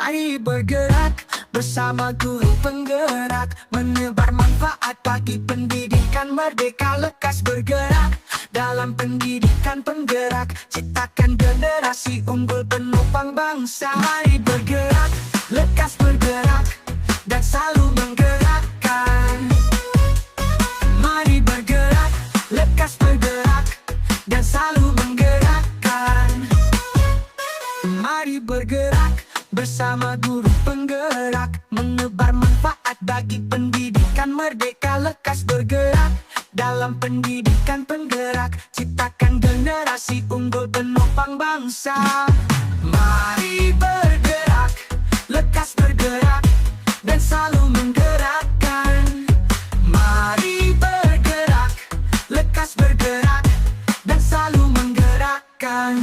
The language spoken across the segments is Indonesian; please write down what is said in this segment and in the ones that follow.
Mari bergerak bersama guru penggerak, menebar manfaat bagi pendidikan merdeka. Lekas bergerak dalam pendidikan penggerak, ciptakan generasi unggul penopang bangsa. Mari bergerak, lekas bergerak, dan selalu menggerakkan. Mari bergerak, lekas bergerak, dan selalu menggerakkan. Mari bergerak bersama guru penggerak, menebar manfaat bagi pendidikan merdeka. Lekas bergerak dalam pendidikan penggerak, ciptakan generasi unggul penopang bangsa. Mari bergerak, lekas bergerak, dan selalu menggerakkan. Mari bergerak, lekas bergerak, dan selalu menggerakkan.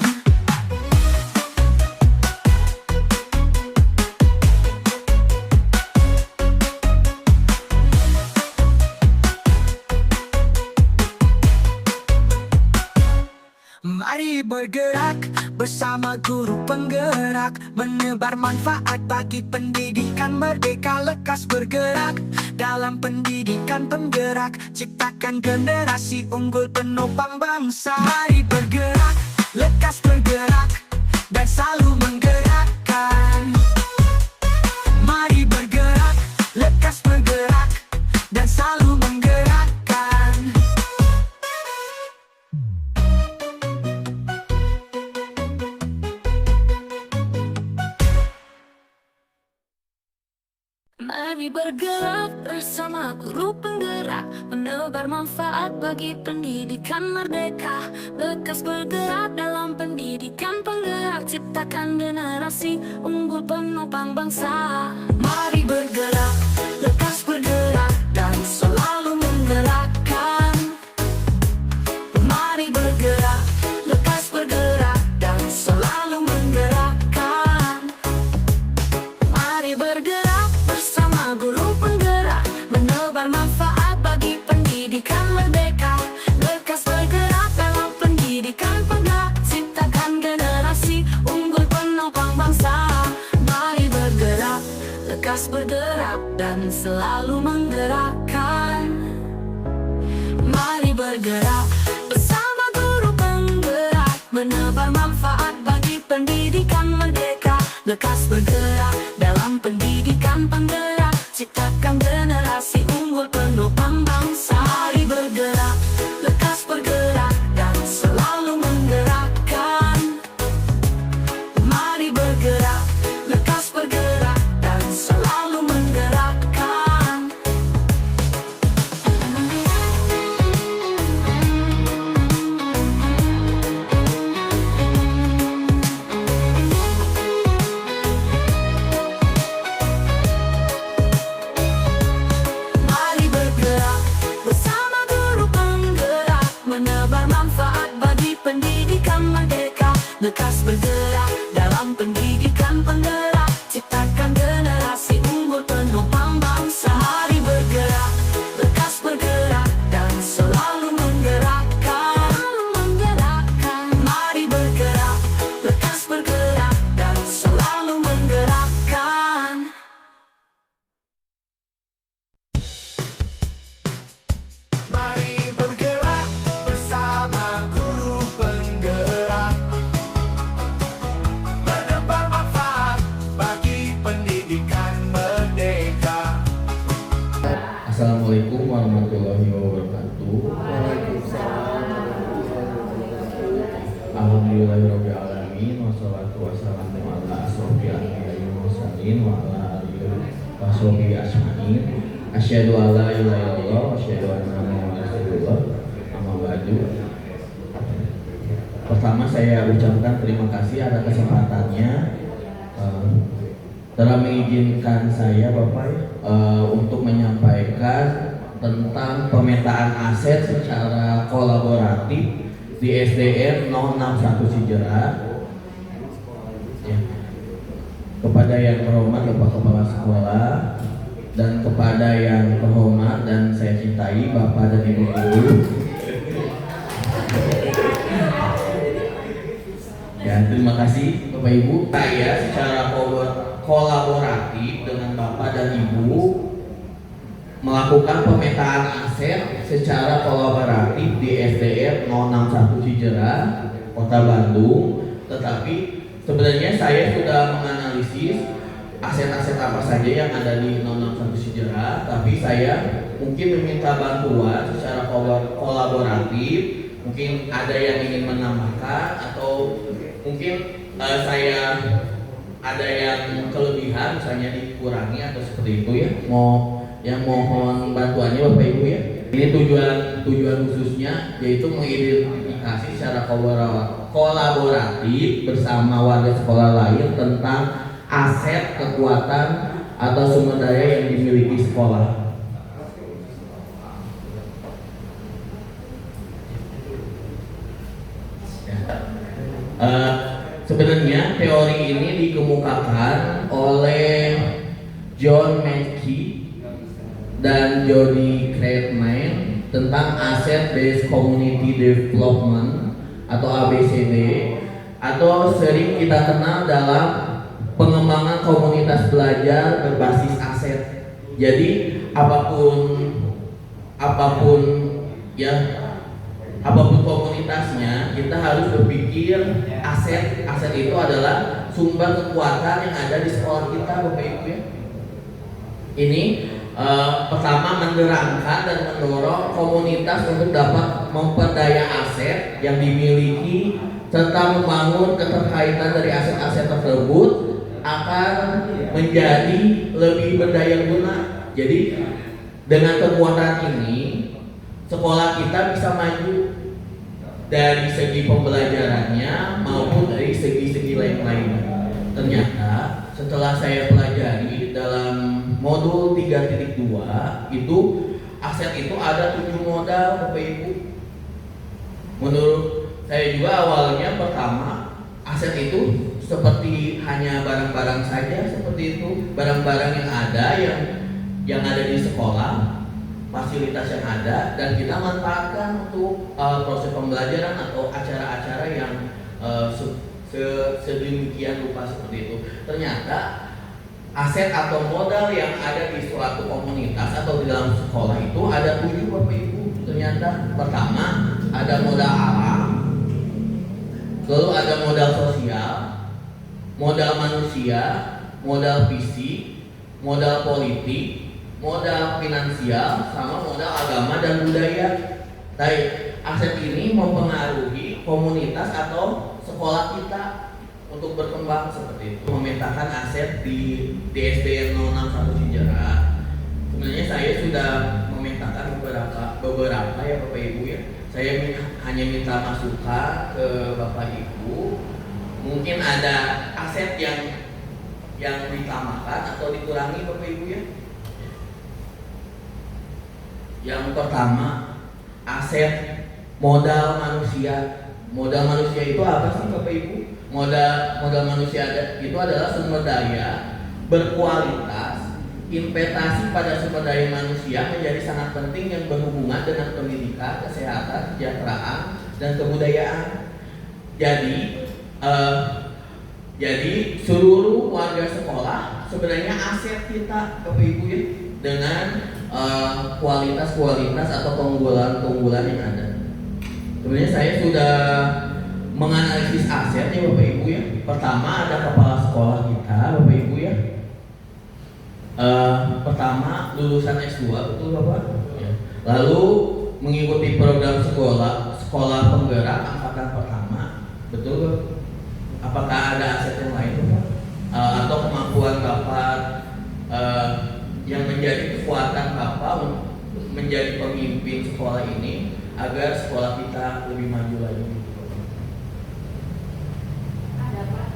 Mari bergerak bersama guru penggerak, menebar manfaat bagi pendidikan merdeka. Lekas bergerak dalam pendidikan penggerak, ciptakan generasi unggul penopang bangsa. Mari bergerak, lekas bergerak, dan selalu menggerakkan. Mari bergerak, lekas bergerak, dan selalu menggerakkan. Mari bergerak bersama guru penggerak, menebar manfaat bagi pendidikan merdeka. Lekas bergerak dalam pendidikan penggerak, ciptakan generasi unggul penopang bangsa. Mari bergerak, lekas bergerak, dan selalu menggerakkan. Mari bergerak, lekas bergerak, dan selalu menggerakkan. Mari bergerak bersama guru penggerak, menebar manfaat bagi pendidikan merdeka. Lekas bergerak dalam pendidikan penggerak, ciptakan generasi unggul penopang bangsa. Mari bergerak, lekas bergerak, dan selalu menggerakkan. Mari bergerak bersama guru penggerak, menebar manfaat bagi pendidikan merdeka. Lekas bergerak dalam pendidikan penggerak, ciptakan generasi unggul penopang bangsa. Mari bergerak, lekas bergerak, dan selalu menggerakkan. Mari bergerak, lekas bergerak, dan selalu menggerakkan. Mari bergerak bersama guru penggerak, menebar manfaat bagi pendidikan merdeka. Lekas bergerak dalam pendidikan penggerak, ciptakan generasi unggul penopang bangsa. Mari bergerak, lekas bergerak, dan selalu menggerakkan. Mari bergerak, lekas bergerak, dan selalu menggerakkan. Mari bergerak bersama guru penggerak, menebar manfaat bagi pendidikan merdeka. Assalamualaikum warahmatullahi wabarakatuh. Alhamdulillahirabbil alamin, wassalatu wassalamu ala asrofil anbiya'i wal mursalin wa ala alihi washabihi ajmain. Asyhadu an la ilaha illallah wa asyhadu anna muhammadar rasulullah. Amma ba'du. Pertama saya ucapkan terima kasih atas kesempatannya telah mengizinkan saya Bapak untuk menyampaikan tentang pemetaan aset secara kolaboratif di SDN 061 Cijerah. Ya. Kepada yang terhormat Bapak Kepala Sekolah dan kepada yang terhormat dan saya cintai Bapak dan Ibu guru. Ya, terima kasih Bapak Ibu. Saya secara kolaboratif dengan Bapak dan Ibu melakukan pemetaan aset secara kolaboratif di SDR 061 Cijerah, Kota Bandung. Tetapi sebenarnya saya sudah menganalisis aset-aset apa saja yang ada di 061 Cijerah, tapi saya mungkin meminta bantuan secara kolaboratif. Mungkin ada yang ingin menambahkan atau mungkin saya ada yang kelebihan, misalnya dikurangi atau seperti itu ya. Mohon bantuannya Bapak Ibu ya. Ini tujuan khususnya yaitu mengidentifikasi secara kolaboratif bersama warga sekolah lain tentang aset, kekuatan atau sumber daya yang dimiliki sekolah. Sebenarnya teori ini dikemukakan oleh John Mackey dan Jody Kreitman tentang Asset Based Community Development atau ABCD, atau sering kita kenal dalam pengembangan komunitas belajar berbasis aset. Jadi apapun komunitasnya, kita harus berpikir aset itu adalah sumber kekuatan yang ada di sekolah kita, Bapak Ibu ya. Ini pertama menerangkan dan mendorong komunitas untuk dapat memperdaya aset yang dimiliki serta membangun keterkaitan dari aset-aset tersebut akan menjadi lebih berdaya guna. Jadi dengan kekuatan ini sekolah kita bisa maju dari segi pembelajarannya maupun dari segi-segi lain-lain. Ternyata setelah saya pelajari dalam modul 3.2 itu aset itu ada 7 modal, Bapak Ibu. Menurut saya juga awalnya pertama aset itu seperti hanya barang-barang saja, seperti itu, barang-barang yang ada di sekolah, fasilitas yang ada, dan kita manfaatkan untuk proses pembelajaran atau acara-acara yang sedemikian rupa seperti itu. Ternyata aset atau modal yang ada di suatu komunitas atau di dalam sekolah itu ada 7, Bapak Ibu. Ternyata pertama ada modal alam, lalu ada modal sosial, modal manusia, modal fisik, modal politik, modal finansial, sama modal agama dan budaya. Baik, aset ini mempengaruhi komunitas atau sekolah kita untuk berkembang seperti itu. Memetakan aset di SDN 061 Cijerah. Sebenarnya saya sudah memetakan beberapa ya Bapak Ibu ya. Saya hanya minta masukan ke Bapak Ibu. Mungkin ada aset yang ditambahkan atau dikurangi Bapak Ibu ya. Yang pertama, aset modal manusia. Modal manusia itu apa sih Bapak Ibu? Modal manusia itu adalah sumber daya berkualitas. Investasi pada sumber daya manusia menjadi sangat penting yang berhubungan dengan pendidikan, kesehatan, kesejahteraan, dan kebudayaan. Jadi seluruh warga sekolah sebenarnya aset kita Bapak Ibu ya, dengan kualitas atau keunggulan yang ada. Sebenarnya saya sudah menganalisis asetnya Bapak Ibu ya. Pertama ada kepala sekolah kita Bapak Ibu ya. Pertama lulusan S2, betul Bapak? Ya. Lalu mengikuti program sekolah penggerak angkatan pertama, betul? Apakah ada aset yang lain Bapak? Atau kemampuan Bapak yang menjadi kekuatan Bapak untuk menjadi pemimpin sekolah ini agar sekolah kita lebih maju lagi.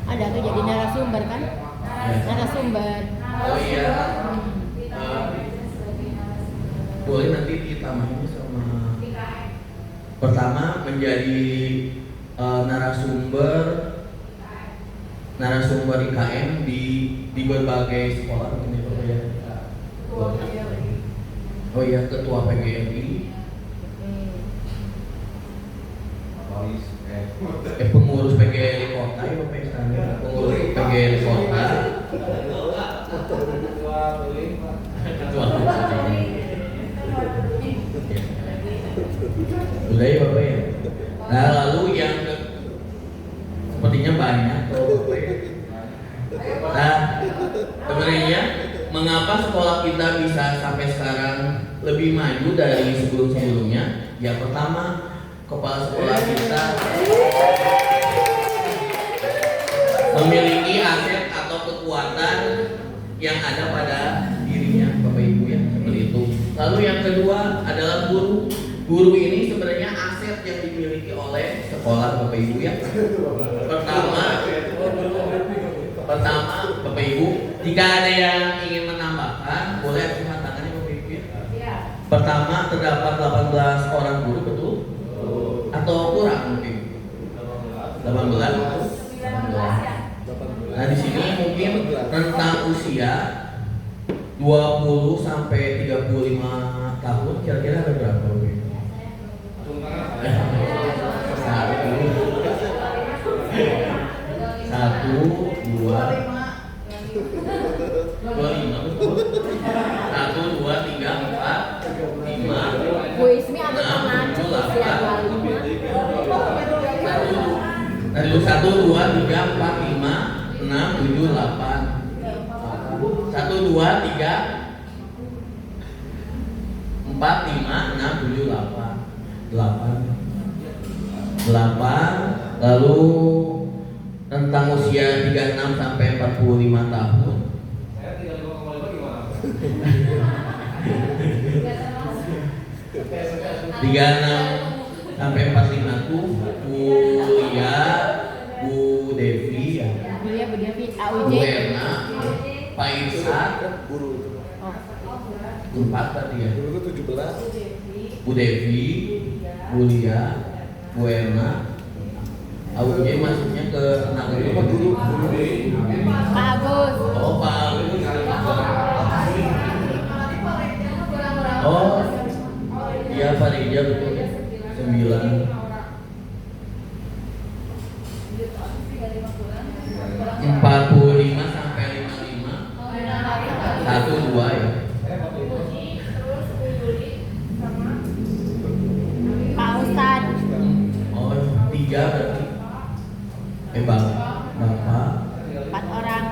Ada tuh jadi narasumber kan? Ya. Narasumber. Oh iya. Boleh nanti ditambahin sama. Pertama menjadi narasumber IKM di berbagai sekolah mungkin ya Bapak ya. Oh iya, ketua PGRI. Pengurus PGRI Kota ya Bapak ya, pengurus PGRI Kota. Nah, sebenarnya mengapa sekolah kita bisa sampai sekarang lebih maju dari sebelum-sebelumnya? Yang pertama, kepala sekolah kita memiliki aset atau kekuatan yang ada pada dirinya, Bapak Ibu ya, seperti itu. Lalu yang kedua adalah guru. Guru ini sebenarnya aset yang dimiliki oleh sekolah, Bapak Ibu ya. Pertama, Bapak Ibu, jika ada yang ingin menambahkan, boleh angkat tangannya, Bapak Ibu ya. Pertama, terdapat 18 orang guru, betul? Atau kurang mungkin? 18? Nah, di sini mungkin rentang usia 20 sampai 35 tahun, kira-kira ada berapa? Satu, dua, 25, betul? 1, 2, 3, 4, 5, Bu Ismi ada pengacu usia 25. Tadi 1, 2, 3, 4, 5, 6, 7, 8. 1, 2, 3, 4, 5, 6, 7, 8. 8. Lalu tentang usia 36 sampai 45 tahun. Saya 35,5 gimana? 36 sampai 45 tuh Bu Lia, Bu Devi ya. Dia Bu Devi, Bu AUJ. Erna, Pak Irsa, Guru Oh. 4 tadi ya. itu 17. Bu Devi, Bu Lia, Bu Erna. AUJ masuknya ke 6 Guru Pak Agus. Oh, Pak Agus. Oh, iya Pak Rija betul. 9. 45 sampai 55. 1, 2 ya. Pak Ustad. Oh, 3 berarti. Bapak. 4 orang.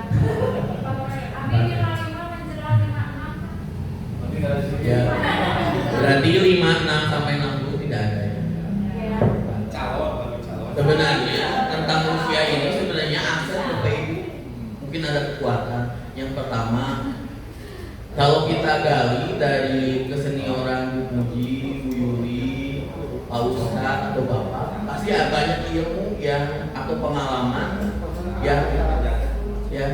Ya. Berarti 56 sampai 60 tidak ada ya. Calon. Sebenarnya tentang usia ini sebenarnya aset Bapak Ibu. Mungkin ada kekuatan. Yang pertama, kalau kita gali dari kesenioran Bu Puji, Bu Yuli, Pak Ustadz atau Bapak, pasti ada banyak ilmu yang atau pengalaman yang ya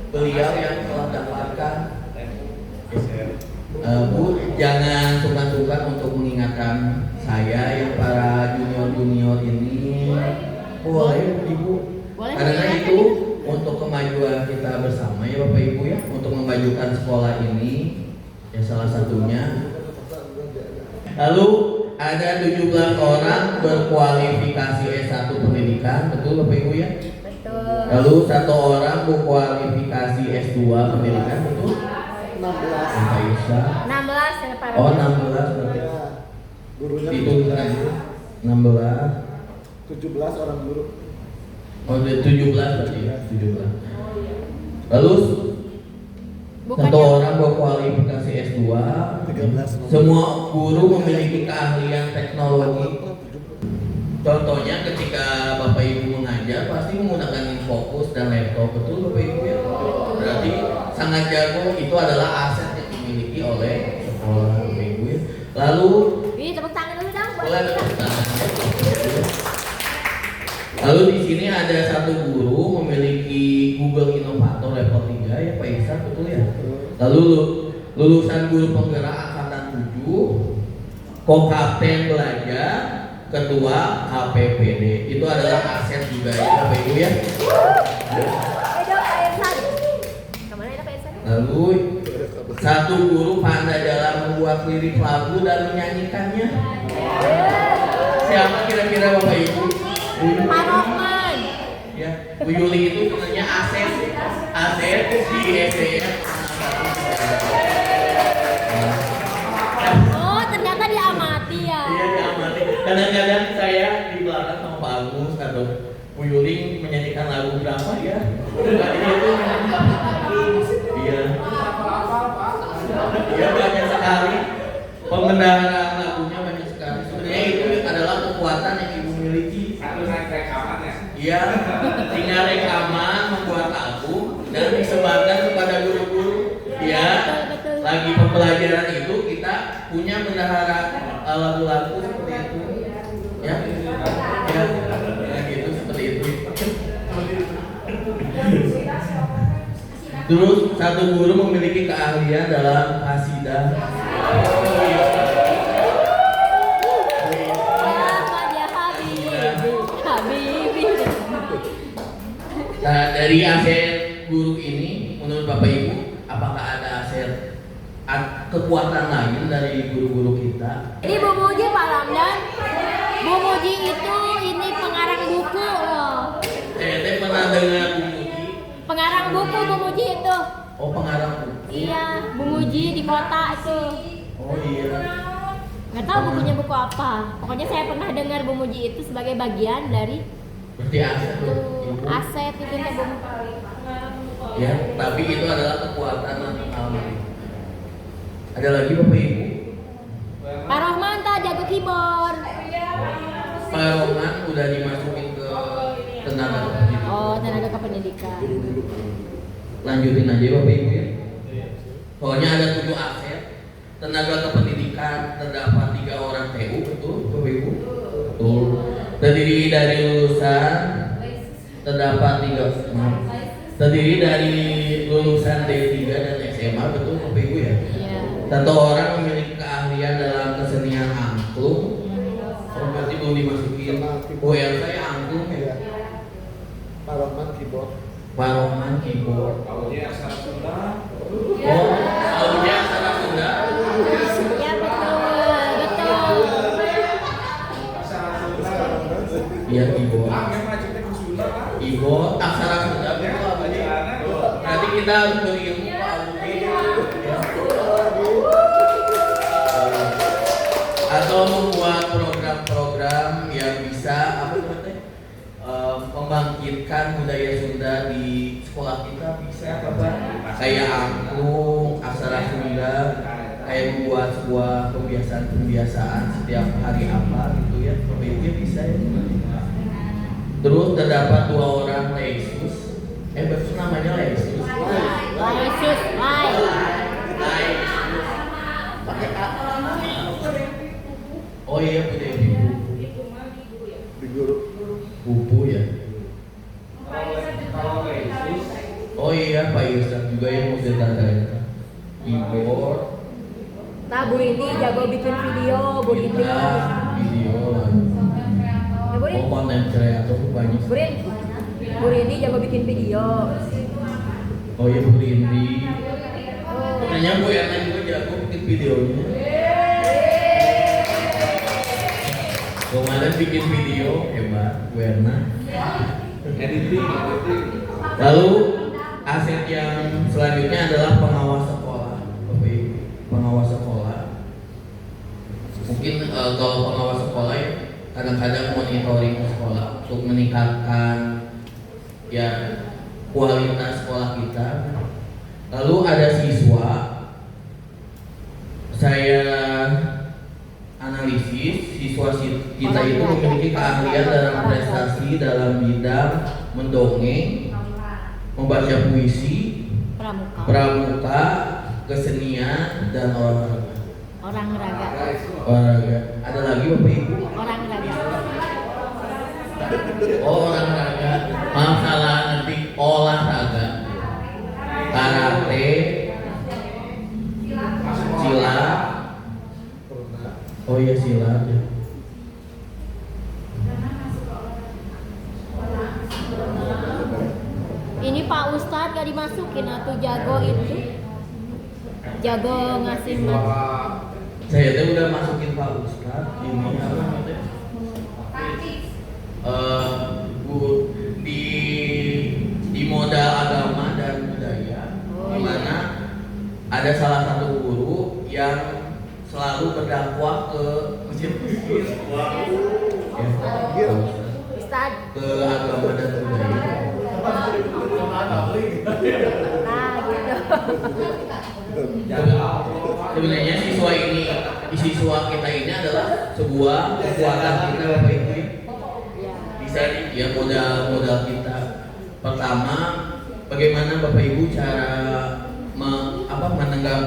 beliau yang telah dapatkan. Bu, jangan sungkan-sungkan untuk mengingatkan saya yang para junior-junior ini. Boleh Ibu, Boleh karena mengingatkan itu untuk kemajuan kita bersama ya Bapak Ibu ya, untuk memajukan sekolah ini ya salah satunya. Lalu ada 17 orang berkualifikasi S1 pendidikan, betul Bapak Ibu ya? Betul. Lalu 1 orang berkualifikasi S2 pendidikan, betul? 16. Bapak Isa. 16 ya Pak. Oh 16 berarti. Ya, gurunya Itu kan 16. 17 orang guru. Oh 17 berarti ya, 17. Lalu Bukannya 1 orang berkualifikasi S2. 13. Semua guru memiliki keahlian teknologi. Contohnya ketika Bapak Ibu mengajar pasti menggunakan infocus dan laptop, betul Bapak Ibu ya? Berarti sangat jago, itu adalah aset yang dimiliki oleh sekolah Bapak Ibu ya. Lalu Ini tepuk tangan dulu dong. boleh ada tepuk tangan. Lalu di sini ada 1 guru memiliki Google Innovator level 3 ya Pak Isa, betul ya? Lalu lulusan guru penggerak angkatan 7, Kokapten belajar, ketua KPPD. Itu adalah aset juga ya Bapak Ibu ya. Kemana itu Pak Irsan? Lalu 1 guru pandai dalam membuat lirik lagu dan menyanyikannya. Siapa kira-kira Bapak Ibu? Bu Yuli. Pak Rohman. Ya, Bu Yuli itu sebenarnya aset di SDM. Oh, ternyata diamati ya. Iya diamati. Kadang-kadang saya di belakang sama Pak Agus atau Bu Yuli menyanyikan lagu berapa ya? Tadi itu Ya banyak sekali pembendaharaan lagunya banyak sekali. Sebenarnya itu adalah kekuatan yang ibu miliki. Satu naik rekaman ya. Iya, tinggal rekaman, membuat album dan disebarkan kepada guru-guru. Ya, lagi pembelajaran itu kita punya bendahara lagu-lagu seperti itu. Ya, ya gitu seperti itu. Terus satu guru memiliki keahlian dalam qasidah. Selamat ya Habibi, Habibi. Nah, dari aset guru ini, menurut Bapak Ibu, apakah ada aset kekuatan lain dari guru-guru kita? Ini Bu Muji Pak Ramdan. Bu Muji itu ini pengarang buku loh. Saya pernah dengar Bu Muji. Pengarang buku Bu Muji itu. Oh, pengarang buku. Iya, Bu Muji di kota itu. Oh iya. Nggak tahu bukunya buku apa. Pokoknya saya pernah dengar Bu Muji itu sebagai bagian dari Berarti aset itu tuh, Ibu. aset itu teh Bu. Ya, tapi itu adalah kekuatan alam. Ada lagi Bapak Ibu? Pak Rohman tak jago keyboard. Pak Roman udah dimasukin ke tenaga pendidikan. Oh, tenaga kependidikan. Lanjutin aja Bapak Ibu ya. Pokoknya ada 7 aset. Tenaga kependidikan terdapat 3 orang TU, betul Bapak Ibu? Betul. Terdiri dari lulusan terdapat 3. Terdiri dari lulusan D3 dan SMA, betul Bapak Ibu ya? Iya. 1 orang memiliki keahlian dalam kesenian angklung. Oh, berarti belum dimasukin. Oh yang saya angklung ya. Pak Rohman keyboard. Pak Roman keyboard. Tahunya aksara Sunda. Oh, tahunya aksara Sunda. Ya betul, betul. Aksara Sunda. Iya keyboard. Ah, memang cerita ke Sunda kan? Keyboard aksara Sunda betul Abu Ji. Nanti kita harus berilmu Pak Abu Ji. Ya. Atau membuat program-program yang bisa apa namanya? Membangkitkan budaya Sunda di sekolah kita bisa apa? Kayak angklung, aksara Sunda, kayak membuat sebuah kebiasaan-kebiasaan setiap hari apa gitu ya. Pemimpin bisa ya. Terus terdapat 2 orang lesus. Betul namanya lesus. Yesus, hai. Pakai A Oh iya punya ibu. di guru. Bubu ya. Kalau Yesus, Oh iya Pak Yusuf juga yang mau ditanda. Keyboard. Nah, Bu Rini jago bikin video, Bu Rini. Gitar, video lagu. Ya, Bu Rini. Oh konten kreator tuh banyak. Bu Rini. Bu Rini jago bikin video. Oh iya Bu Rindi. Katanya Bu Erna juga jago bikin videonya. Kemarin bikin video hebat Bu Erna. editing. Lalu aset yang selanjutnya adalah pengawas sekolah. Bapak Ibu, pengawas sekolah. Mungkin kalau pengawas sekolah ya kadang-kadang monitoring sekolah untuk meningkatkan ya kualitas sekolah kita. Lalu ada siswa, saya analisis siswa kita itu memiliki keahlian dalam prestasi dalam bidang mendongeng, membaca puisi, pramuka, kesenian dan olahraga. Olahraga. Ada lagi Bapak Ibu? Oh olahraga. Maaf salah nanti olahraga. Karate, silat. Oh iya silat ya. Ini Pak Ustadz gak dimasukin atau jago itu. Jago ngasih Saya tuh udah masukin Pak Ustadz ini apa namanya? Bu di modal agama dan budaya, di mana ada salah satu guru yang selalu berdakwah ke masjid-masjid, ya, Ustadz. ke agama dan budaya. Nah gitu. Sebenarnya siswa kita ini adalah sebuah kekuatan kita Bapak Ibu. Bisa ya modal kita. Pertama, bagaimana Bapak Ibu cara menenggak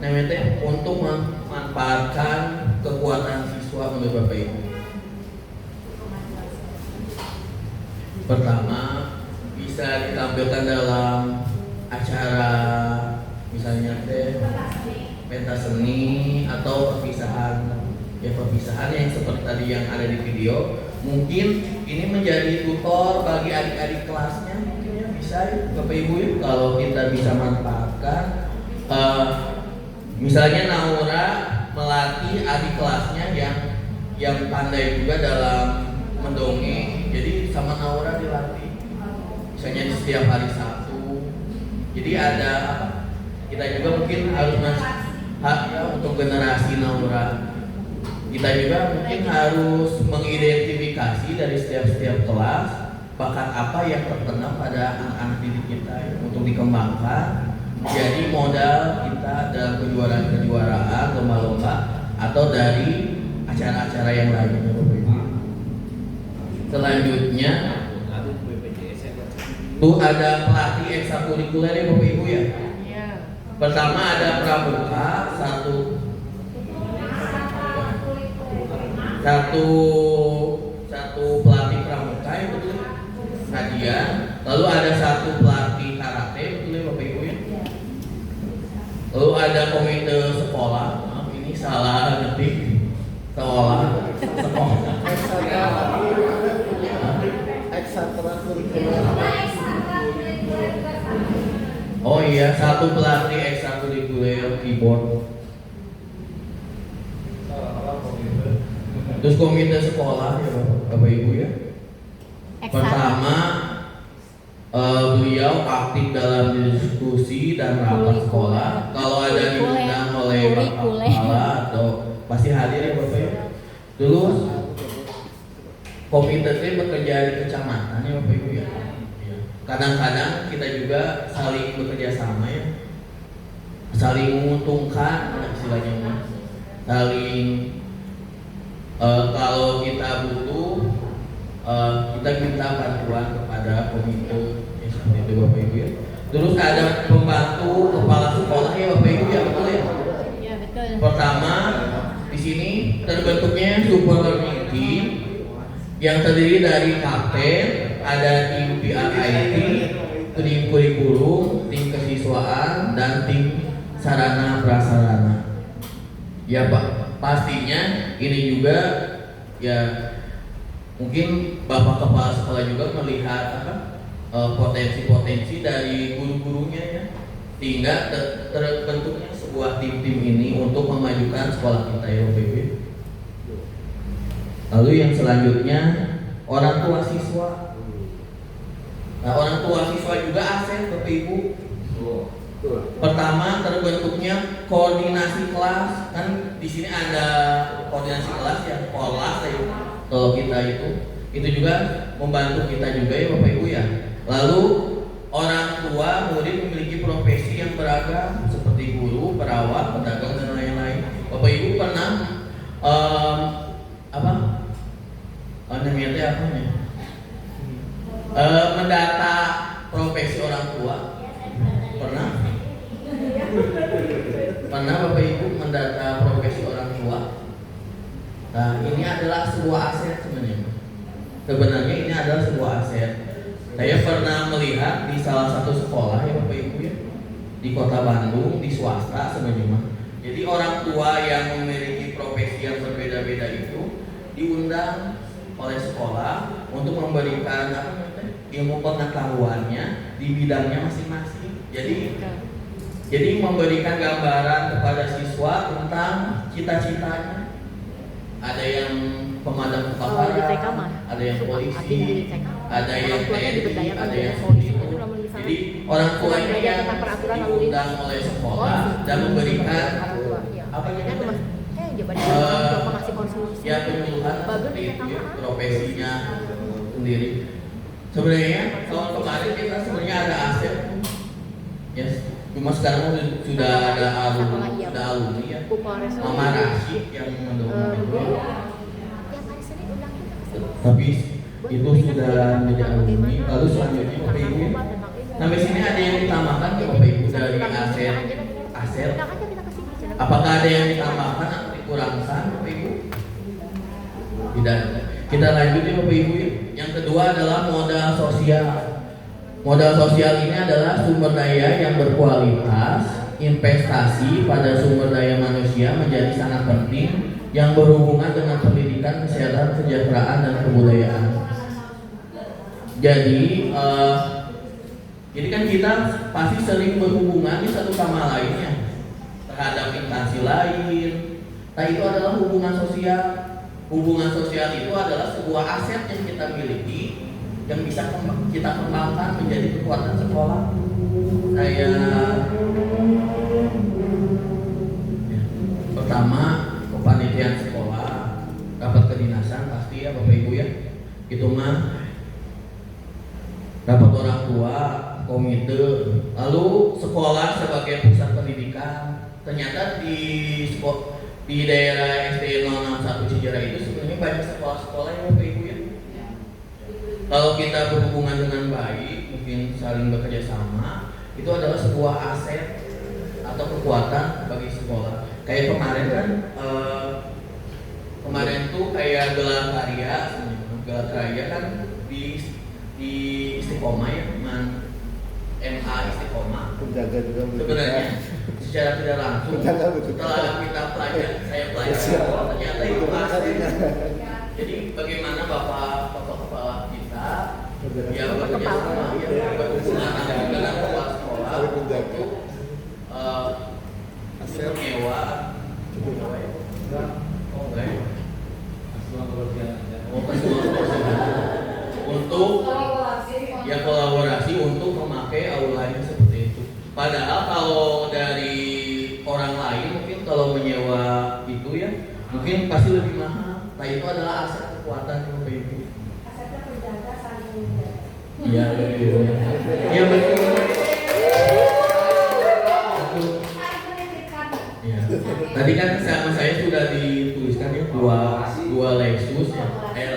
namanya untuk memanfaatkan kekuatan siswa menurut Bapak Ibu. Pertama, bisa ditampilkan dalam acara misalnya pentas seni atau perpisahan yang seperti tadi yang ada di video. Mungkin ini menjadi tutor bagi adik-adik kelasnya, mungkin ya bisa Bapak Ibu ya, kalau kita bisa manfaatkan. Misalnya Naura melatih adik kelasnya yang pandai juga dalam mendongeng, jadi sama Naura dilatih misalnya di setiap hari Sabtu. Jadi ada kita juga mungkin harus untuk generasi Naura, kita juga mungkin harus mengidentifikasi dari setiap kelas bakat apa yang tertanam pada anak-anak didik kita ya, untuk dikembangkan jadi modal kita dalam kejuaraan, lomba-lomba atau dari acara-acara yang lainnya. Selanjutnya tuh ada pelatih ekstrakurikuler ya Bapak Ibu ya. Pertama ada pramuka, satu pelatih pramuka ya betul, Nadia. Lalu ada satu pelatih karate betul ya Bapak Ibu ya. Lalu ada komite sekolah, ini salah ngetik sekolah. Ekstrakurikuler. Oh iya, satu pelatih ekstrakurikuler keyboard. Terus komite sekolah ya Bapak Ibu ya. Pertama, beliau aktif dalam diskusi dan rapat sekolah. Kalau ada diundang oleh Bapak Kepala atau pasti hadir ya Bapak Ibu. Terus komite itu bekerja di kecamatan ya Bapak Ibu ya. Kadang-kadang kita juga saling bekerja sama ya, saling menguntungkan istilahnya, saling kalau kita butuh kita minta bantuan kepada komite ya, seperti itu Bapak Ibu ya. Terus ada pembantu kepala sekolah ya Bapak Ibu ya, betul ya? Ya betul. Pertama di sini terbentuknya super learning team yang terdiri dari kapten, ada tim PRIT, tim kurikulum, tim kesiswaan, dan tim sarana prasarana. Ya Pak, pastinya ini juga ya mungkin Bapak Kepala Sekolah juga melihat potensi-potensi dari guru-gurunya ya, sehingga terbentuknya sebuah tim-tim ini untuk memajukan sekolah kita ya Bapak Ibu. Lalu yang selanjutnya orang tua siswa. Nah, orang tua siswa juga aset Bapak Ibu. Pertama terbentuknya koordinasi kelas, kan di sini ada koordinasi kelas ya, kelas ya. Kalau kita itu juga membantu kita juga ya Bapak Ibu ya. Lalu orang tua murid memiliki profesi yang beragam seperti guru, perawat, pedagang dan lain-lain. Bapak Ibu pernah mendata profesi orang tua? Pernah Bapak Ibu mendata profesi orang tua? Nah, ini adalah sebuah aset sebenarnya. Sebenarnya ini adalah sebuah aset. Saya pernah melihat di salah satu sekolah ya Bapak Ibu ya, di Kota Bandung, di swasta sebenarnya. Jadi orang tua yang memiliki profesi yang berbeda-beda itu diundang oleh sekolah untuk memberikan ilmu pengetahuannya di bidangnya masing-masing. Jadi memberikan gambaran kepada siswa tentang cita-citanya. Ada yang pemadam kebakaran, ada yang polisi, ada yang TNI, ada yang polisi. Jadi orang tua ini yang diundang oleh sekolah dan memberikan ya penyuluhan seperti itu ya, profesinya sendiri. Sebenarnya tahun kemarin kita sebenarnya ada aset ya, Cuma sekarang sudah ada alumni ya. Mama Rashid yang mendorong itu. Tapi itu sudah menjadi alumni. Lalu selanjutnya Bapak Ibu, sampai sini ada yang ditambahkan ya Bapak Ibu dari aset. Apakah ada yang ditambahkan atau dikurangkan Bapak Ibu? Tidak. Kita lanjut ya Bapak Ibu. Yang kedua adalah modal sosial. Modal sosial ini adalah sumber daya yang berkualitas. Investasi pada sumber daya manusia menjadi sangat penting yang berhubungan dengan pendidikan, kesehatan, kesejahteraan, dan kebudayaan. Jadi kan kita pasti sering berhubungan satu sama lainnya terhadap instansi lain. Nah, itu adalah hubungan sosial. Hubungan sosial itu adalah sebuah aset yang kita miliki yang bisa kita kembangkan menjadi kekuatan sekolah. Pertama, kepanitiaan sekolah, rapat kedinasan pasti ya Bapak Ibu ya. Itu mah rapat orang tua, komite, lalu sekolah sebagai pusat pendidikan. Ternyata di daerah SD 061 Cijerah itu sebenarnya banyak sekolah-sekolah ya Bapak Ibu ya. Kalau kita berhubungan dengan baik, mungkin saling bekerja sama, itu adalah sebuah aset atau kekuatan bagi sekolah. Kayak kemarin kan, kemarin tuh kayak gelar karya kan di Istiqomah ya, MA Istiqomah. Penjaga juga sebenarnya secara tidak langsung setelah kita saya pelajari ternyata itu aset. Jadi bagaimana Bapak kepala kita ya bekerja sama ya berhubungan dengan kepala sekolah untuk menyewa untuk ya kolaborasi untuk memakai aulanya seperti itu. Padahal kalau dari orang lain mungkin kalau menyewa itu ya mungkin pasti lebih mahal. Nah itu adalah aset kekuatan Bapak Ibu. Asetnya penjaga saling menjaga. Iya betul. Iya betul. Ya. Tadi kan sama saya sudah dituliskan ya dua Lexus ya,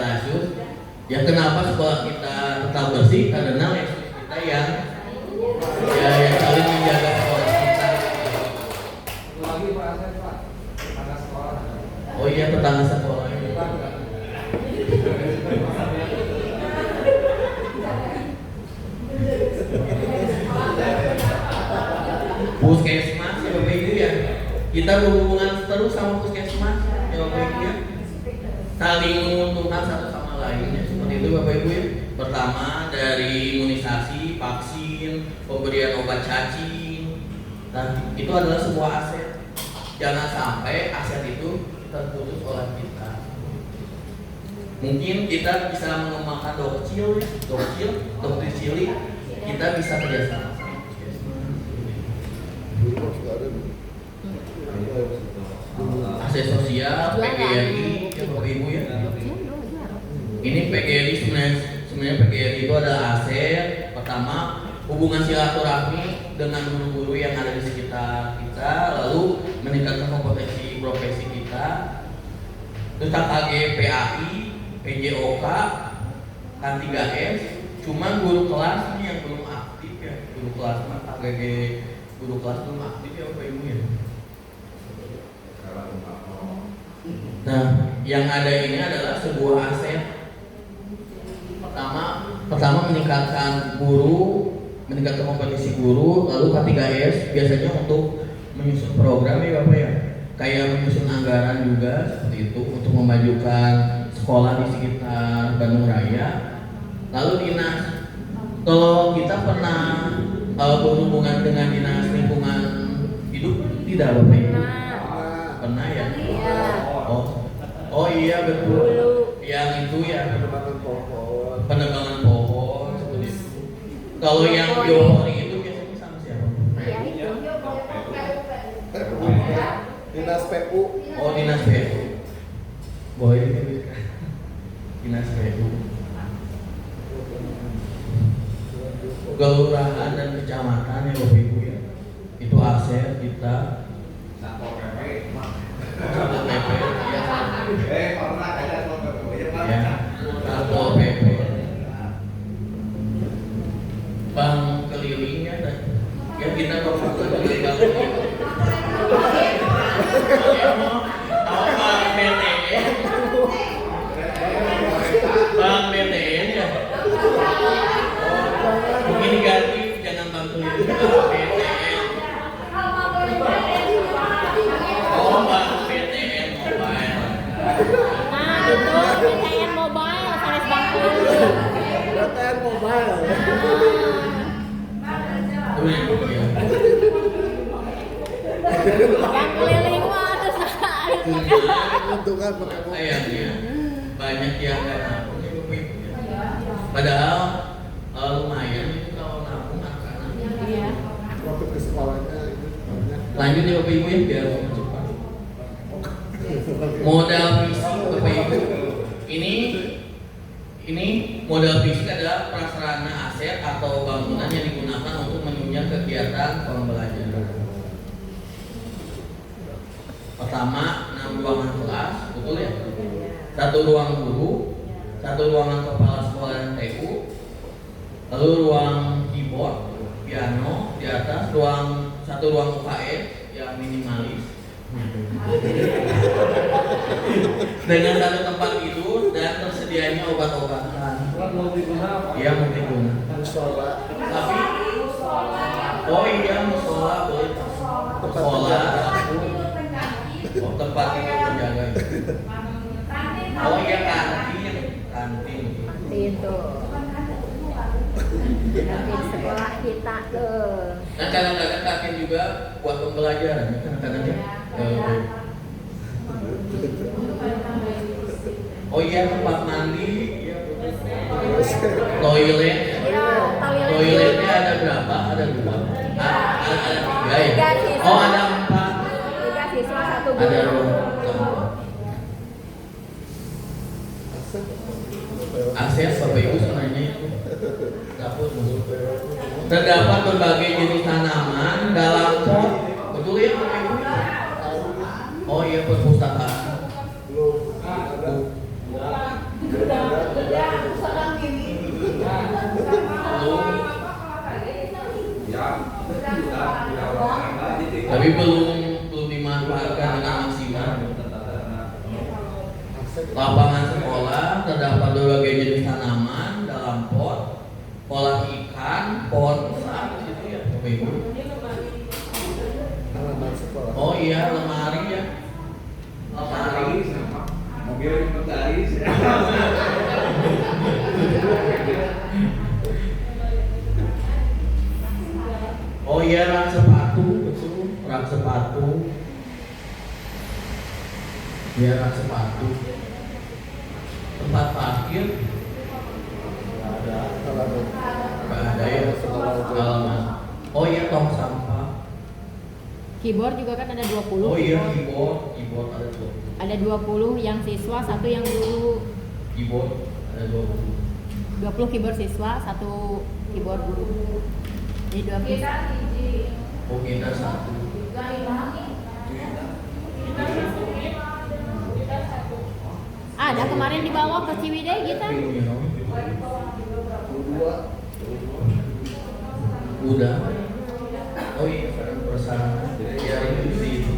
Lexus. Ya kenapa sekolah kita tetap bersih? Karena Lexus kita yang saling menjaga sekolah kita. Lagi Pak Asep Pak, tetangga sekolah. Oh iya tetangga sekolah ini. Puskesmas ya Bapak Ibu ya. Kita berhubungan terus sama puskesmas ya Bapak Ibu ya. Saling menguntungkan satu sama lain ya. Seperti itu Bapak Ibu ya. Pertama dari imunisasi, vaksin, pemberian obat cacing. Nah, itu adalah sebuah aset. Jangan sampai aset itu terputus oleh kita. Mungkin kita bisa mengembangkan dokter cilik, kita bisa kerjasama. Aset sosial, PGRI, ya Bapak Ibu ya. Ini PGRI sebenarnya PGRI itu adalah aset. Pertama, hubungan silaturahmi dengan guru-guru yang ada di sekitar kita, lalu meningkatkan kompetensi profesi kita. Terus KKG PAI, PJOK, K3S, cuma guru kelas ini yang belum aktif ya. Guru kelas KKG guru kelas belum aktif ya Bapak Ibu ya. Nah, yang ada ini adalah sebuah aset. Pertama meningkatkan kompetensi guru, lalu K3S biasanya untuk menyusun program ya Bapak ya. Kayak menyusun anggaran juga seperti itu untuk memajukan sekolah di sekitar Bandung Raya. Lalu dinas, kalau kita pernah berhubungan dengan dinas lingkungan hidup tidak Bapak Ibu? Pernah ya? Iya. Oh iya betul. Yang itu ya penebangan pohon seperti itu. Kalau yang biopori itu biasanya sama siapa? Iya itu. Dinas PU. Oh dinas PU. Boleh dituliskan. Dinas PU. Kelurahan dan kecamatan ya Bapak Ibu ya. kita Satpol PP. Satpol PP ya. Pernah ada Satpol PP ya, Ya, Satpol PP. Bank kelilingnya ya kita berfokus keliling bank keliling. Bank BTN. Bank BTN ya. Mungkin diganti jangan bank keliling, bank BTN. Oh, bank BTN mobile. Nah, itu BTN Mobile, sanes bangku. BTN Mobile. Ya. Yang keliling mah ada sekali. Untungan pakai mobil. Sayangnya banyak yang nggak nabung ya, Bu. Padahal lumayan itu kalau nabung anak-anak. Iya. Waktu ke sekolahnya itu banyak. Lanjut ya Bapak Ibu ya biar cepat. Modal fisik Bapak Ibu. Ini modal fisik adalah prasarana aset atau bangunan yang digunakan untuk menunjang kegiatan pembelajaran. Pertama, 6 ruangan kelas, betul ya? 1 ruang guru, 1 ruangan kepala sekolah dan TU, lalu ruang keyboard, piano, di atas 1 ruang UKS yang minimalis, dengan 1 tempat tidur dan tersedianya obat-obatan. Iya multiguna. Musola. Tapi, oh iya musola boleh. Musola, oh, tempat tidur penjaga. Oh iya kantin. Kantin tuh. Kantin sekolah kita tuh. Dan kadang-kadang kantin juga buat pembelajaran. Kadang-kadang ya. Oh iya tempat mandi, ya, toilet. Ya, Toiletnya ada berapa? Ada 2. Ada 3 ya. Oh ada 4. 3 siswa 1 Ada guru. 4. Akses Bapak Ibu sebenarnya itu dapur. Terdapat berbagai jenis tanaman dalam pot. Betul ya Bapak Ibu? Oh iya perpustakaan. Tapi belum dimanfaatkan dengan maksimal. Lapangan sekolah terdapat berbagai jenis tanaman dalam pot, kolam ikan, pohon besar di situ ya, Bapak Ibu. Halaman sekolah. Oh iya lemari ya, lemari. Mobil inventaris. Oh iya rak sepatu, betul, rak sepatu. Ya rak sepatu. Tempat parkir Halaman. nggak ada ya, halaman. Oh iya tong sampah. Keyboard juga kan ada 20. Oh iya keyboard ada 20. Ada 20 yang siswa, 1 yang guru. Keyboard ada 20. 20 keyboard siswa, 1 keyboard guru. Jadi 2 piece. Oh kita 1. Ada kemarin dibawa ke Ciwidey kita. Udah. Oh iya perasaan. Ya ini di situ.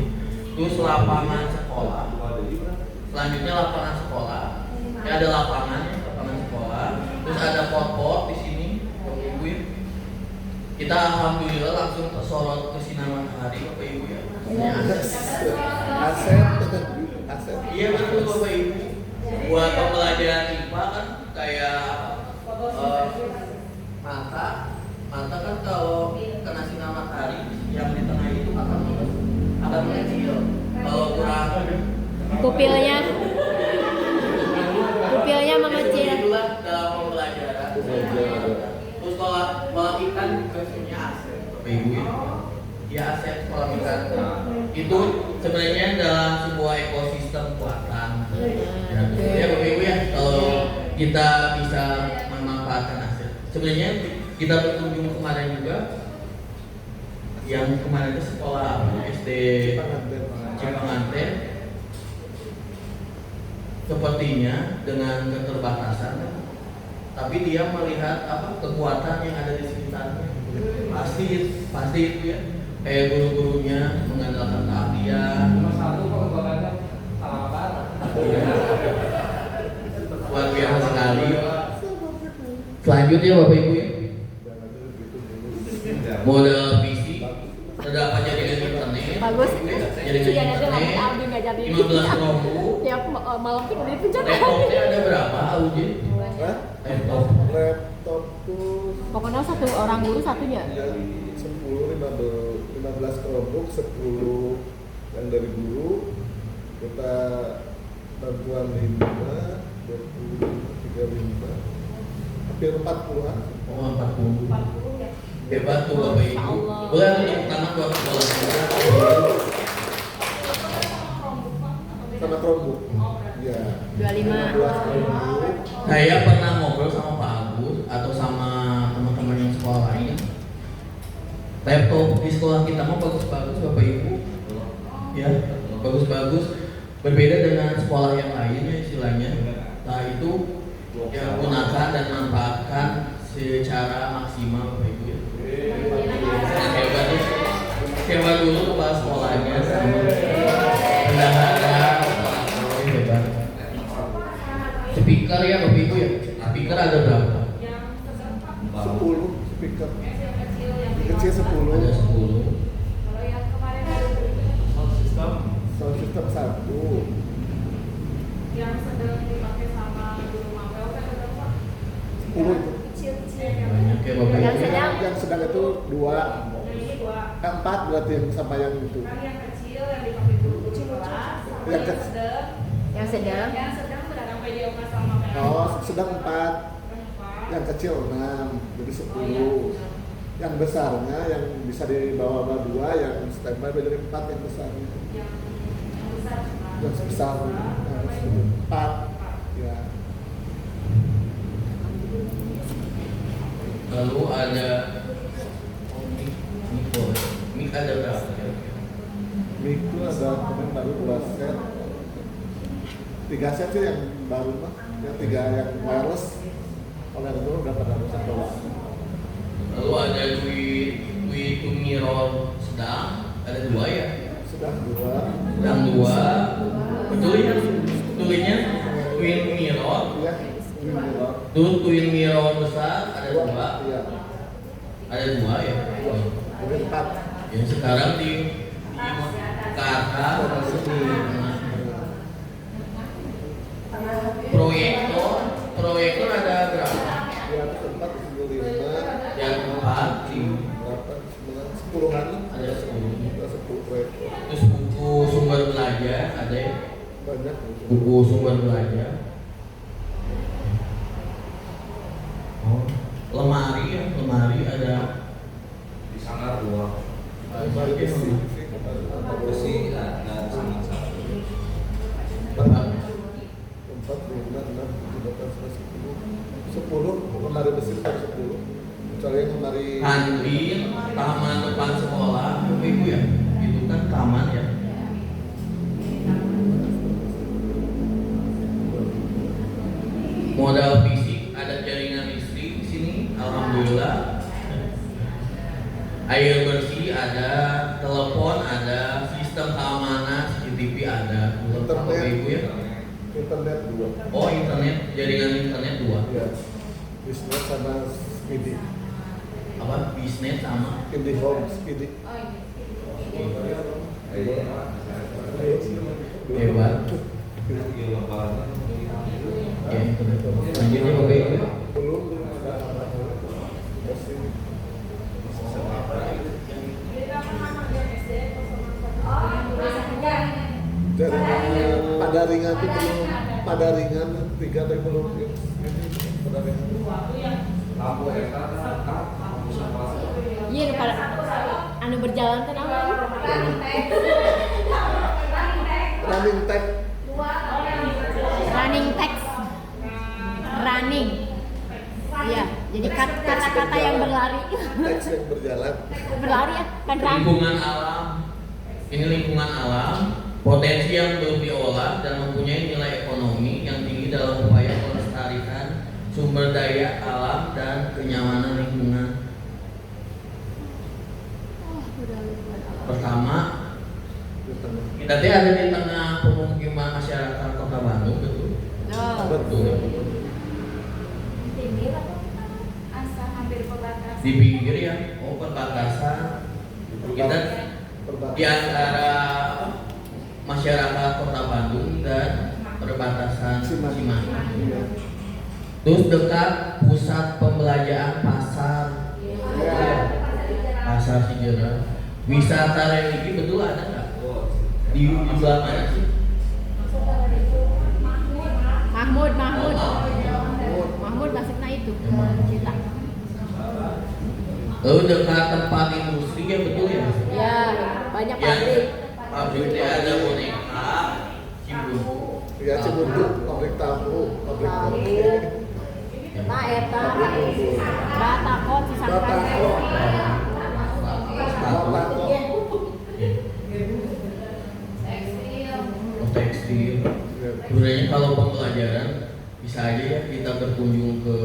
Terus lapangan sekolah. Selanjutnya lapangan sekolah. Ya ada lapangannya, lapangan sekolah. Terus ada pot-pot di sini. Ibu. Kita alhamdulillah langsung tersorot ke sinar matahari Bapak Ibu ya. Aset. Iya betul Bapak Ibu. Buat pembelajaran IPA kan kayak mata kan kalau kena sinar matahari yang di tengah itu akan mengecil. Kalau kurang Pupilnya mengecil. itulah dalam pembelajaran. Terus kalau ikan juga punya aset Bapak Ibu ya. Ya aset kolam ikan itu sebenarnya dalam sebuah ekosistem buatan. Ya Bapak Ibu ya, kalau kita bisa memanfaatkan aset. Sebenarnya kita berkunjung kemarin juga Yang kemarin itu sekolah apa? SD Cipanganten. Sepertinya dengan keterbatasan, tapi dia melihat apa kekuatan yang ada di sekitarnya. Pasti itu ya. Kayak guru-gurunya mengandalkan keahlian. Nomor satu pengembangannya salah parah. Luar biasa sekali. Selanjutnya Bapak Ibu ya, model PC terdapat jaringan internet. Bagus. Jaringan Iya, nanti lagi internet. Aldi nggak jadi. 15 Chromebook. Tiap malam tuh udah dipencet. Laptopnya ada berapa Aldi? Hah? Laptop. Laptop tuh Pokoknya satu orang guru satunya. dari 15 Chromebook, 10 yang dari guru, kita bantuan 5, 20, 35, hampir 40-an. Oh 40. Hebat tuh Bapak Ibu. Boleh tepuk tangan buat sekolah. Sama Chromebook. Ya. 25. 15 Chromebook. Saya pernah ngobrol sama Pak Agus atau sama teman-teman yang sekolah lain. Laptop di sekolah kita mah bagus-bagus Bapak Ibu. Ya, bagus-bagus. Berbeda dengan sekolah yang lainnya istilahnya. Nah itu ya gunakan dan manfaatkan secara maksimal Bapak Ibu ya. Hebat ya. Hebat dulu kepala sekolahnya sama bendahara. Hebat. Speaker ya Bapak Ibu ya. Speaker ada berapa? 10 speaker. Kecil 10. Ada 10. Sound system 1. Yang sedang dipakai sama guru mapel kan ada berapa? 10 itu. Kecil-kecil. Banyak ya Bapak Yang Ibu. sedang. Yang sedang itu 2. Yang ini 2. 4 berarti yang sama yang itu. Kan yang kecil yang dipakai guru kelas, sama Yang yang sedang. Yang sedang. Yang sedang sudah sampai di Omas sama PL. Oh, sedang 4. 4. Yang kecil 6, jadi 10. Yang besarnya yang bisa dibawa 2, yang standby jadi 4 yang besarnya. Yang besar. Yang sebesar harus 4. Ya. Lalu ada mic ada berapa? Mic itu ada kemarin baru 2 set. 3 set sih yang baru mah. Yang 3 yang wireless. Kalau yang dulu udah pada rusak doang. Lalu ada Dwi Tumirol sedang, ada 2 ya? Sudah 2. Sedang 2. Betulnya Twin Mirror. Iya, Windows. Tuh Twin Mirror besar ada 2. Iya. Ada 2 ya? Jadi 4. Yang sekarang di ke atas proyektor ada berapa? Di atas 4, di sini 5. Yang 4 di 8, 9, 10-an. ada 10. Ada 10 proyek. Terus buku sumber belajar ada ya? Banyak. Buku sumber belajar. Oh, lemari ya, lemari ada Di sana 2. Baru besi. Besi ada sama satu. 4, 5, 6, 7, 8, 9, 10. 10 lemari besi per 10. Kecuali yang lemari kantin, taman depan sekolah, Bapak Ibu ya. Itu kan taman ya. Modal fisik, ada jaringan listrik di sini, alhamdulillah. Air bersih ada, telepon ada, sistem keamanan CCTV ada. Bapak Ibu ya. internet 2. Oh internet, jaringan internet 2. Ya. Bisnis sama Speedy. Apa? Bisnet sama. Speedy Home, Speedy. Hebat. Oke, lanjutnya Bapak Ibu. Belum ada besi. Jaringan pada ringan itu belum, pada ringan 3 tapi belum ini pada ringan. Lampu eta lampu sama. Iya, nu pada anu berjalan kan apa? Running tag. Running text. Running. Iya, Jadi kata-kata yang berlari. Teks yang berjalan. Berlari ya, kan rambut. Lingkungan alam, ini lingkungan alam, potensi yang belum diolah dan mempunyai nilai ekonomi yang tinggi dalam upaya melestarikan sumber daya alam dan kenyamanan lingkungan. Pertama, kita ada di tengah pemukiman masyarakat Kota Bandung, betul? Oh. Betul. Asa hampir perbatasan. Di pinggir ya, perbatasan. Kita di antara masyarakat Kota Bandung dan perbatasan Cimahi. Terus dekat pusat pembelanjaan pasar, pasar Cijerah. Wisata religi betul ada nggak? Di sebelah mana sih? Mahmud Oh, maksudnya itu. Cita. Lalu dekat tempat industri ya betul ya? Ya, banyak Yang pabrik. pabriknya ada boneka, Cibuntu. Ya Cibuntu, pabrik tahu, pabrik Tahu. kopi. Nah, eta batakot sisangkan. Tekstil. Sebenarnya kalau pembelajaran bisa aja ya kita berkunjung ke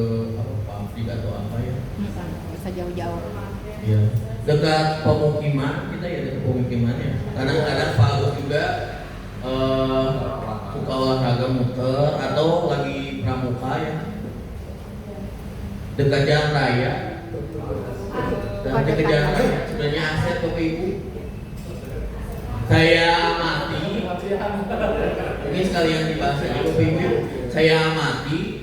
pabrik atau apa ya. Bisa jauh-jauh. Ya. Dekat pemukiman kita ya dekat pemukiman ya. Kadang-kadang Pak Agus juga suka olahraga muter atau lagi pramuka ya. Dekat jalan raya. Dan dekat jalan raya sebenarnya aset Bapak Ibu. Saya amati, ini sekalian dibahas aja Bapak Ibu. Saya amati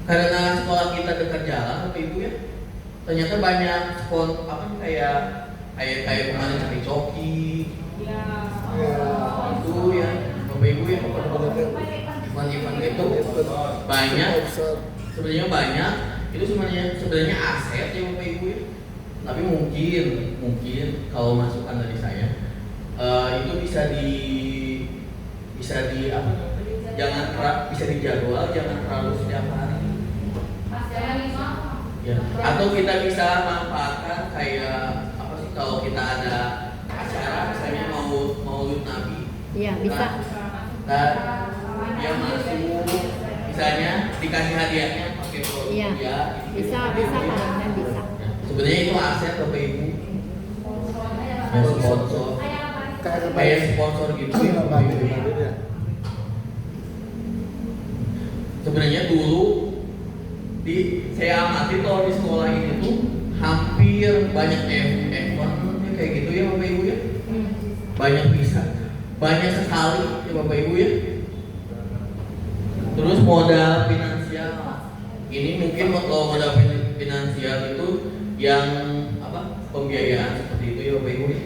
karena sekolah kita dekat jalan Bapak Ibu ya. Ternyata banyak spot kayak kemarin cari coki. Ya. Itu ya Bapak Ibu ya. Event-event itu banyak. Sebenarnya banyak. Itu sebenarnya aset ya Bapak Ibu ya. Tapi mungkin kalau masukan dari saya itu bisa dijadwal, jangan terlalu setiap hari. Ya. Atau kita bisa manfaatkan kayak apa sih kalau kita ada acara misalnya Maulid Nabi. Iya, bisa. Dan dia masuk misalnya dikasih hadiahnya pakai produk Iya. ya. Bisa kadang-kadang bisa. Sebenarnya itu aset Bapak Ibu. Ya, sponsor. Kayak sponsor gitu ya Bapak Ibu. Sebenarnya dulu saya amati kalau di sekolah ini tuh hampir banyak event kayak gitu ya Bapak Ibu ya. Banyak sekali ya Bapak Ibu ya. Terus modal finansial. Ini mungkin kalau modal finansial itu yang pembiayaan seperti itu ya Bapak Ibu ya.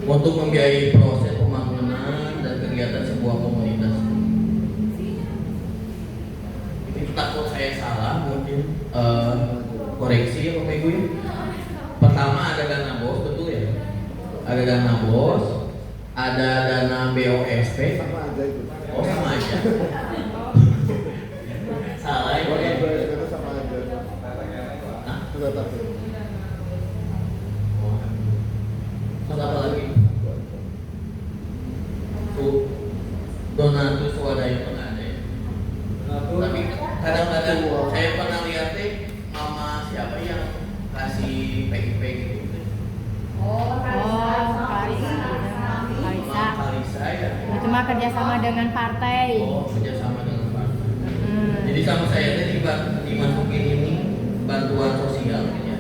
Untuk membiayai proses pembangunan dan kegiatan sebuah komunitas. Ini takut saya salah mungkin koreksi ya Bapak Ibu ya. Pertama ada dana BOS, betul ya? Ada dana BOS, ada dana BOSP. Sama aja itu. Oh sama aja. Salah ya. Itu sama aja. Hah? Tetap. Terus apa lagi? Donatus swadaya pengadai. Tapi kadang-kadang saya pernah lihat mama siapa yang kasih PIP gitu. Kalisa. Kalisa ya. Itu mah kerjasama dengan partai. Oh, kerjasama dengan partai. Jadi sama saya tadi dimasukin ini bantuan sosial ya.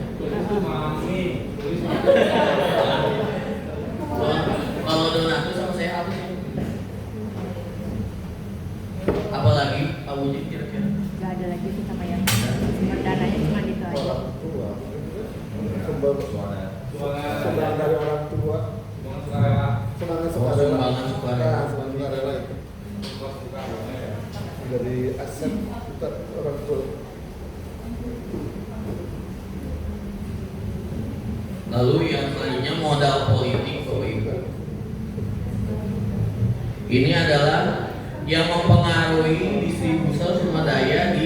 Kalau donatus sama saya apa sih? Apalagi Pak Wujud kira-kira? Gak ada lagi kita bayar. Sumber dananya cuma itu aja. Orang tua. Sumber dari orang tua. Sumbangan sukarela. Sumbangan sukarela. Sumbangan sukarela itu. Dari aset kita orang tua. Lalu yang selanjutnya modal politik Bapak Ibu. Ini adalah yang mempengaruhi distribusi sumber daya di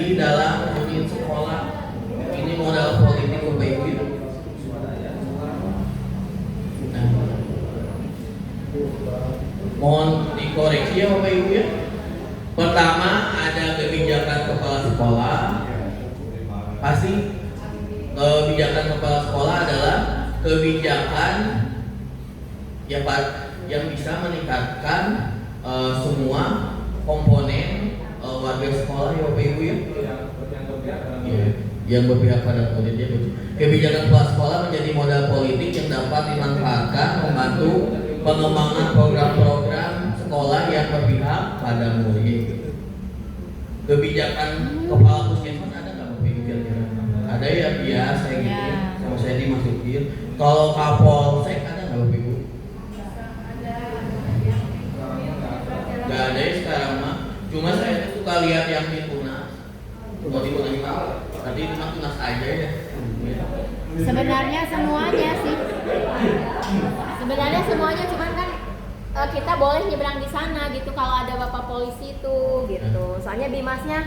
kebijakan ya Pak yang bisa meningkatkan semua komponen warga sekolah ya Bapak Ibu ya. Yang berpihak pada murid ya. Kebijakan kepala sekolah menjadi modal politik yang dapat dimanfaatkan membantu pengembangan program-program sekolah yang berpihak pada murid. Kebijakan kepala puskesmas ada nggak Bapak Ibu kira-kira? Ada ya biasa gitu ya. Sama saya dimasukin. Kalau Kapolsek ada nggak Bapak Ibu? Nggak ada ya sekarang mah. Cuma saya suka lihat yang di Tunas. Kalau di Tunas tadi itu mah Tunas aja ya. Sebenarnya semuanya sih. Sebenarnya semuanya, cuman kan kita boleh nyebrang di sana gitu kalau ada bapak polisi itu gitu. Soalnya Bimasnya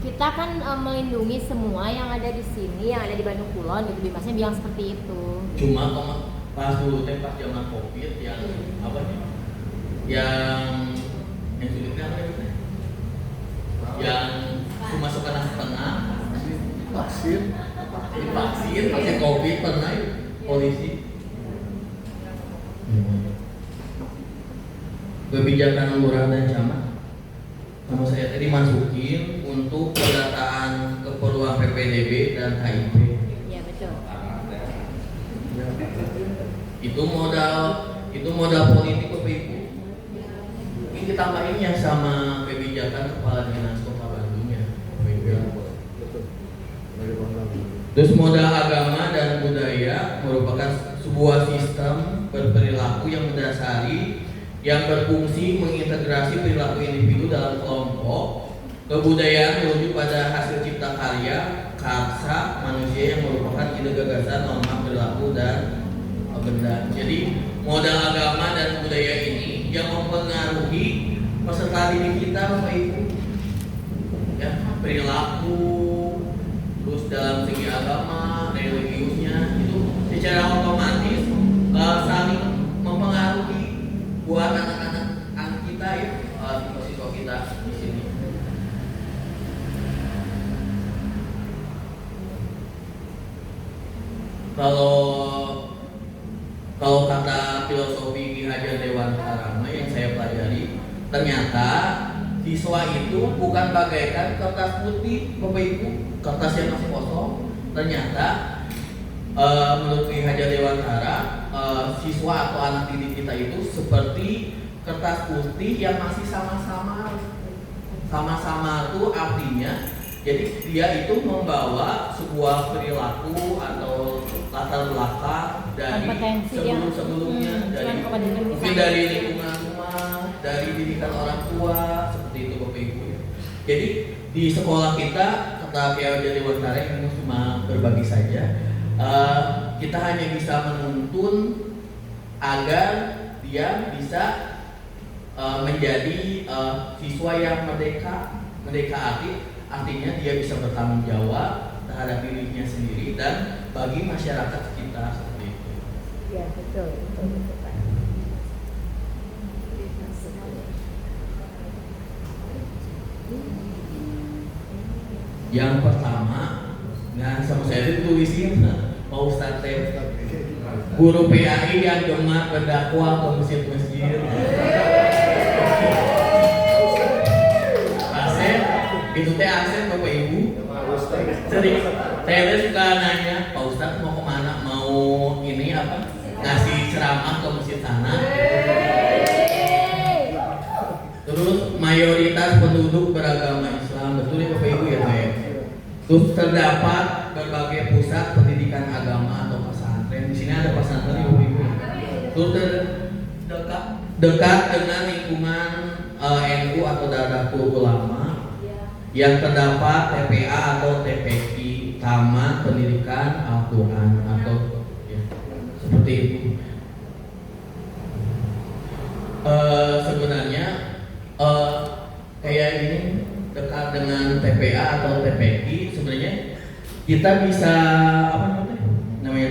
kita kan melindungi semua yang ada di sini, yang ada di Bandung Kulon gitu. Bimasnya bilang seperti itu. Cuma pas dulu pas zaman Covid yang apa nih? Yang sulitnya apa ya? Yang cuma setengah-setengah vaksin Covid pernah ya, polisi. Kebijakan lurah dan camat sama saya tadi masukin untuk pendataan keperluan PPDB dan HIP. Iya betul. Itu modal politik Bapak Ibu. Ini ditambahin ya sama kebijakan kepala dinas Kota Bandung ya. Terus modal agama dan budaya merupakan sebuah sistem berperilaku yang mendasari yang berfungsi mengintegrasi perilaku individu dalam kelompok. Kebudayaan merujuk pada hasil cipta karya karsa manusia yang merupakan ide gagasan norma perilaku dan benda. Jadi modal agama dan budaya ini yang mempengaruhi peserta didik kita Bapak Ibu ya, perilaku terus dalam segi agama, religiusnya itu secara otomatis saling mempengaruhi buat anak-anak kita ya, siswa kita di sini. Kalau kata filosofi Ki Hajar Dewantara yang saya pelajari, ternyata siswa itu bukan bagaikan kertas putih Bapak Ibu, kertas yang masih kosong. Ternyata menurut Ki Hajar Dewantara, siswa atau anak didik kita itu seperti kertas putih yang masih sama-sama itu artinya jadi dia itu membawa sebuah perilaku atau latar belakang dari sebelum-sebelumnya, mungkin dari lingkungan rumah, dari didikan orang tua, seperti itu Bapak Ibu ya. Jadi di sekolah kita, kata Ki Hajar Dewantara ini cuma berbagi saja, kita hanya bisa menuntun agar dia bisa menjadi siswa yang merdeka artinya dia bisa bertanggung jawab terhadap dirinya sendiri dan bagi masyarakat sekitar seperti itu. Ya betul Pak. Yang pertama, nah sama saya ditulisin Pak Ustadz guru PAI yang gemar berdakwah ke masjid-masjid. Itu teh aksen Bapak Ibu. Jadi saya suka nanya, Pak Ustadz mau kemana? Mau ini apa? Ngasih ceramah ke masjid sana. Terus mayoritas penduduk beragama Islam, betul ya Bapak Ibu ya Pak? Terus terdapat berbagai pusat pendidikan agama atau pesantren. Di sini ada pesantren ya Bapak Ibu. Terus dekat dengan lingkungan NU atau Nahdlatul Ulama. Yang terdapat TPA atau TPQ, Taman Pendidikan Al-Quran atau ya, seperti itu. Sebenarnya kayak ini dekat dengan TPA atau TPQ, sebenarnya kita bisa apa namanya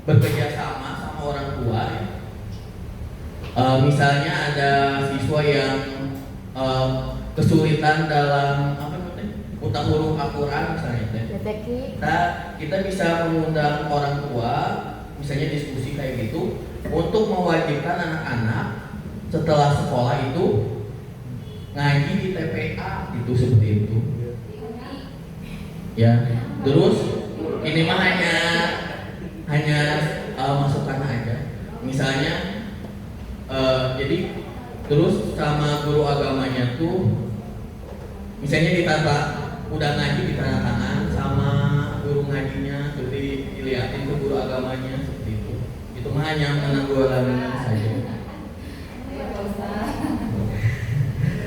bekerja sama orang tua. Ya. Misalnya ada siswa yang kesulitan dalam apa namanya buta huruf Al-Quran misalnya, kita bisa mengundang orang tua misalnya diskusi kayak gitu untuk mewajibkan anak-anak setelah sekolah itu ngaji di TPA itu seperti itu. Ya, terus ini mah hanya masukan aja. Misalnya jadi terus sama guru agamanya tuh misalnya ditata udah ngaji ditanda tangan sama guru ngajinya, seperti dilihatin ke guru agamanya seperti itu. Itu mah hanya menanggulangi saja.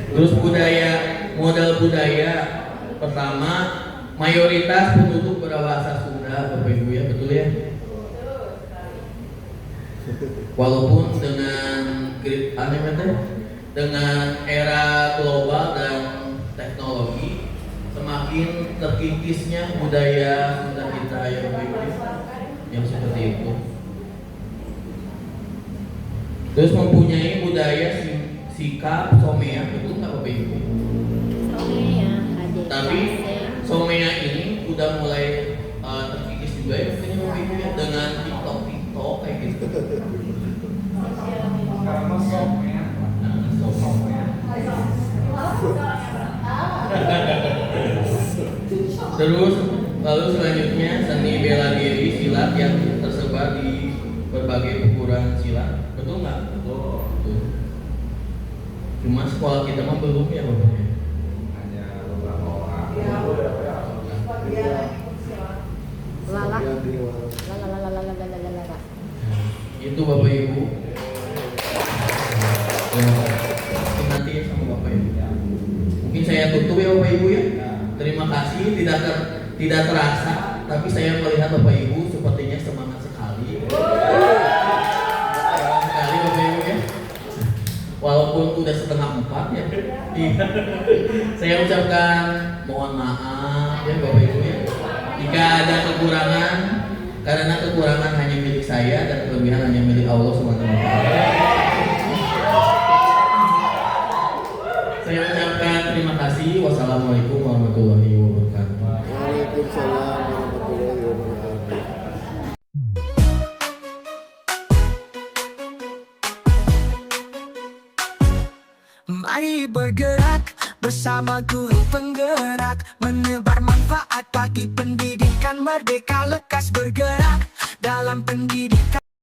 Terus modal budaya pertama mayoritas penduduk berbahasa Sunda, Bapak Ibu ya, betul ya? Walaupun dengan era global dan teknologi semakin terkikisnya budaya Sunda kita ya Bapak Ibu, yang seperti itu. Terus mempunyai budaya sikap somea, betul nggak Bapak Ibu? Somea, ada. Tapi somea ini udah mulai terkikis juga ya mungkin Bapak Ibu ya, dengan TikTok kayak gitu. Sekarang mah sok ya. Sok ya. Terus lalu selanjutnya seni bela diri silat yang tersebar di berbagai ukuran silat, betul nggak? Betul. Cuma sekolah kita mah belum ya Bapak ya. Hanya beberapa orang. Lala. Iya, Lala. Itu Bapak Ibu. Ya, nanti ya sama Bapak Ibu. Mungkin saya tutup ya Bapak Ibu ya. Terima kasih, tidak terasa, tapi saya melihat Bapak Ibu sepertinya semangat sekali. Semangat sekali Bapak Ibu ya. Walaupun udah 3:30 ya. Saya ucapkan mohon maaf ya Bapak Ibu ya. Jika ada kekurangan, karena kekurangan hanya milik saya dan kelebihan hanya milik Allah SWT. Saya ucapkan terima kasih. Wassalamualaikum warahmatullahi wabarakatuh. Waalaikumsalam warahmatullahi wabarakatuh. Mari bergerak bersama guru penggerak, menebar manfaat bagi pendidikan merdeka, lekas bergerak dalam pendidikan.